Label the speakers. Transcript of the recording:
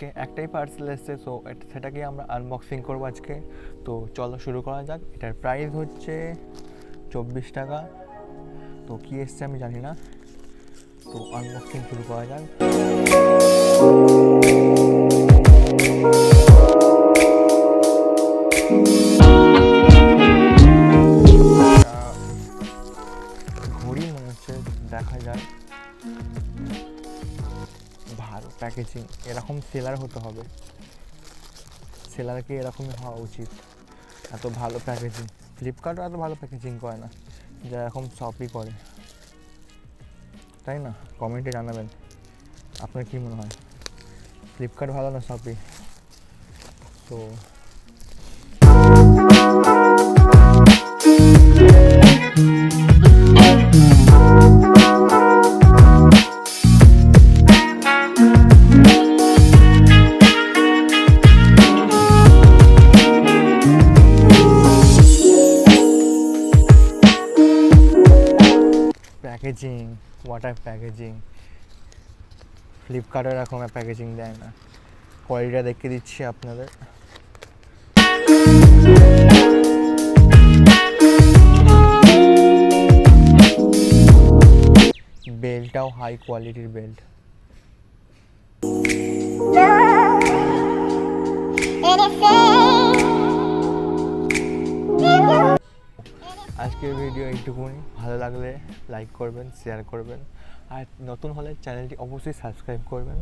Speaker 1: আজকে একটাই পার্সেল এসেছে, সো সেটাকে আমরা আনবক্সিং করবো আজকে। তো চলো শুরু করা যাক। এটার প্রাইস হচ্ছে 24 টাকা। তো কী এসছে আমি জানি না, তো আনবক্সিং শুরু করা যাক। ঘড়ি মনে হচ্ছে, দেখা যায়। ভালো প্যাকেজিং, এরকম সেলার হতে হবে, সেলারকে এরকমই হওয়া উচিত। এত ভালো প্যাকেজিং, ফ্লিপকার্টও এত ভালো প্যাকেজিং করে না যা এরকম শপি করে, তাই না? কমেন্টে জানাবেন আপনার কী মনে হয়, ফ্লিপকার্ট ভালো না শপি? তো প্যাকেজিং, ওয়াটার প্যাকেজিং, ফ্লিপকার্টের এরকম প্যাকেজিং দেয় না। কোয়ালিটিটা দেখে দিচ্ছি আপনাদের। বেল্টটাও হাই কোয়ালিটির বেল্ট। আজকের ভিডিও এইটুকুনি। ভালো লাগলে লাইক করবেন, শেয়ার করবেন, আর নতুন হলে চ্যানেলটি অবশ্যই সাবস্ক্রাইব করবেন।